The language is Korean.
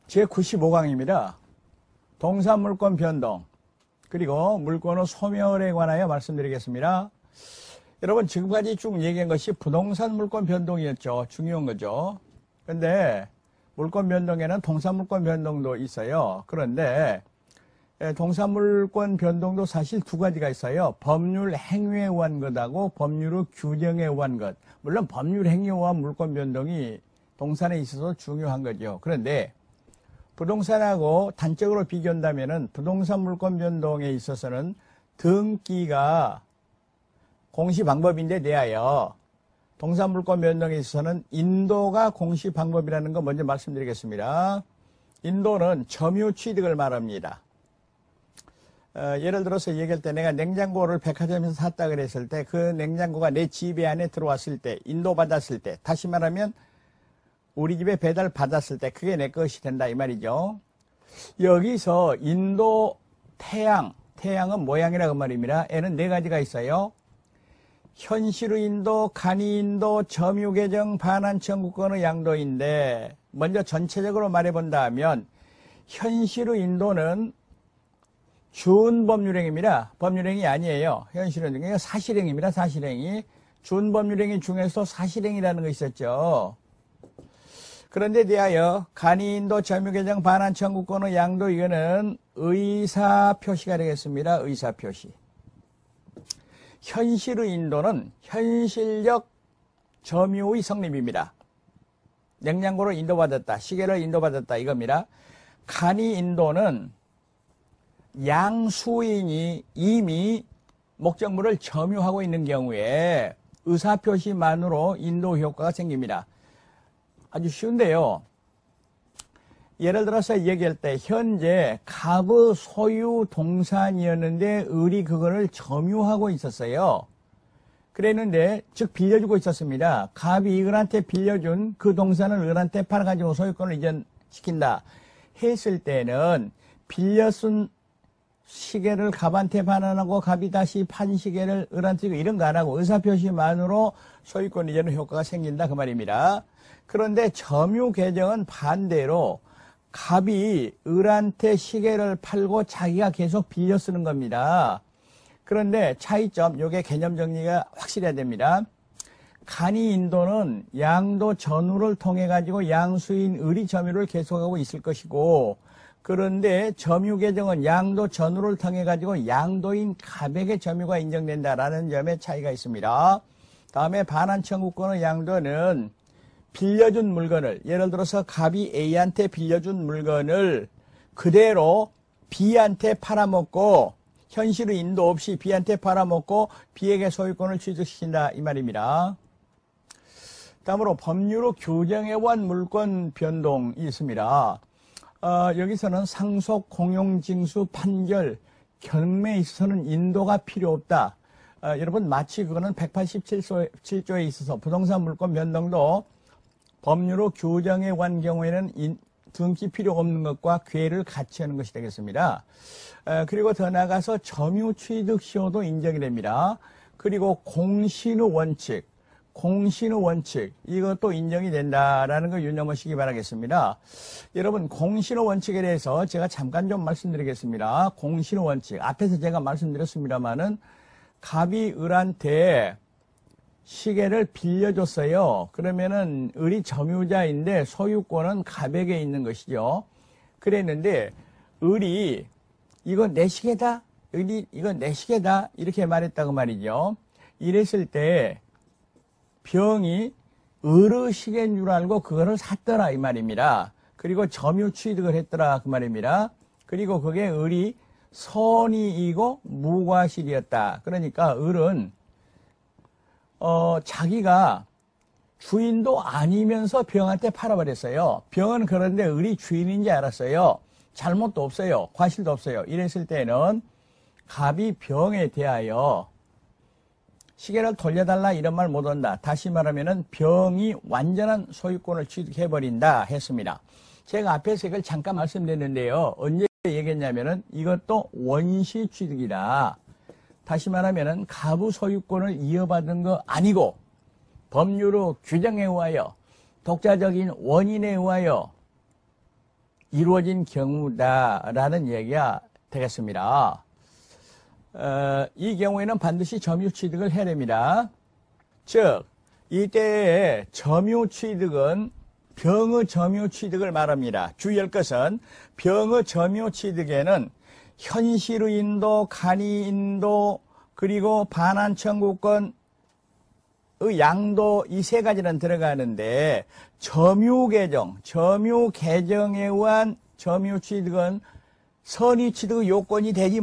제95강입니다. 동사물권 변동 그리고 물권의 소멸에 관하여 말씀드리겠습니다. 여러분 지금까지 쭉 얘기한 것이 부동산 물권 변동이었죠. 중요한 거죠. 그런데 물권 변동에는 동사물권 변동도 있어요. 그런데 동사물권 변동도 사실 두 가지가 있어요. 법률 행위에 의한 것하고 법률의 규정에 의한 것. 물론 법률 행위에 의한 물권 변동이 동산에 있어서 중요한 거죠. 그런데 부동산하고 단적으로 비교한다면은 부동산 물권 변동에 있어서는 등기가 공시 방법인데 대하여 동산 물권 변동에 있어서는 인도가 공시 방법이라는 거 먼저 말씀드리겠습니다. 인도는 점유 취득을 말합니다. 예를 들어서 얘기할 때 내가 냉장고를 백화점에서 샀다 그랬을 때 그 냉장고가 내 집 안에 들어왔을 때 인도 받았을 때 다시 말하면 우리 집에 배달 받았을 때 그게 내 것이 된다 이 말이죠. 여기서 인도 태양은 모양이라고 말입니다. 애는 네 가지가 있어요. 현실의 인도, 간이 인도, 점유 개정, 반환 청구권의 양도인데 먼저 전체적으로 말해본다면 현실의 인도는 준법률행위입니다. 법률행위 아니에요. 현실은 사실행위입니다. 사실행위. 준법률행위 중에서 사실행위라는 거 있었죠. 그런데 대하여 간이인도, 점유개정, 반환 청구권의 양도 이거는 의사표시가 되겠습니다. 의사표시. 현실의 인도는 현실적 점유의 성립입니다. 냉장고를 인도받았다. 시계를 인도받았다. 이겁니다. 간이인도는 양수인이 이미 목적물을 점유하고 있는 경우에 의사표시만으로 인도 효과가 생깁니다. 아주 쉬운데요. 예를 들어서 얘기할 때 현재 갑의 소유 동산이었는데 을이 그거를 점유하고 있었어요. 그랬는데 즉 빌려주고 있었습니다. 갑이 을한테 빌려준 그 동산을 을한테 팔아가지고 소유권을 이전시킨다 했을 때는 빌려쓴 시계를 갑한테 반환하고 갑이 다시 판 시계를 을한테 이런 거 안 하고 의사표시만으로 소유권 이전의 효과가 생긴다 그 말입니다. 그런데 점유 개정은 반대로 갑이 을한테 시계를 팔고 자기가 계속 빌려 쓰는 겁니다. 그런데 차이점, 요게 개념 정리가 확실해야 됩니다. 간이인도는 양도 전후를 통해 가지고 양수인 을이 점유를 계속하고 있을 것이고 그런데 점유 개정은 양도 전후를 통해 가지고 양도인 갑에게 점유가 인정된다라는 점에 차이가 있습니다. 다음에 반환 청구권의 양도는 빌려준 물건을 예를 들어서 갑이 A한테 빌려준 물건을 그대로 B한테 팔아먹고 현실의 인도 없이 B한테 팔아먹고 B에게 소유권을 취득시킨다 이 말입니다. 다음으로 법률의 규정에 의한 물권 변동이 있습니다. 여기서는 상속, 공용, 징수, 판결, 경매에 있어서는 인도가 필요 없다. 여러분 마치 그거는 187조에 있어서 부동산 물권 변동도 법률의 규정에 관한 경우에는 등기 필요 없는 것과 괴를 같이 하는 것이 되겠습니다. 그리고 더 나아가서 점유 취득 시효도 인정이 됩니다. 그리고 공신의 원칙 이것도 인정이 된다라는 걸 유념하시기 바라겠습니다. 여러분 공신의 원칙에 대해서 제가 잠깐 좀 말씀드리겠습니다. 공신의 원칙 앞에서 제가 말씀드렸습니다마는 갑이 을한테 시계를 빌려줬어요. 그러면은 을이 점유자인데 소유권은 갑에게 있는 것이죠. 그랬는데 을이 이거 내 시계다. 을이 이거 내 시계다. 이렇게 말했다고 말이죠. 이랬을 때 병이 을의 시계인 줄 알고 그거를 샀더라 이 말입니다. 그리고 점유 취득을 했더라 그 말입니다. 그리고 그게 을이 선의이고 무과실이었다. 그러니까 을은 자기가 주인도 아니면서 병한테 팔아버렸어요. 병은 그런데 을이 주인인지 알았어요. 잘못도 없어요. 과실도 없어요. 이랬을 때는 갑이 병에 대하여 시계를 돌려달라 이런 말 못한다. 다시 말하면은 병이 완전한 소유권을 취득해버린다 했습니다. 제가 앞에서 이걸 잠깐 말씀드렸는데요. 언제 얘기했냐면은 이것도 원시 취득이다. 다시 말하면은 갑의 소유권을 이어받은 거 아니고 법률의 규정에 의하여 독자적인 원인에 의하여 이루어진 경우다라는 얘기가 되겠습니다. 이 경우에는 반드시 점유취득을 해야 됩니다. 즉, 이때의 점유취득은 병의 점유취득을 말합니다. 주의할 것은 병의 점유취득에는 현실의 인도, 간이 인도, 그리고 반환 청구권의 양도 이 세 가지는 들어가는데 점유개정에 의한 점유취득은 선의취득의 요건이 되지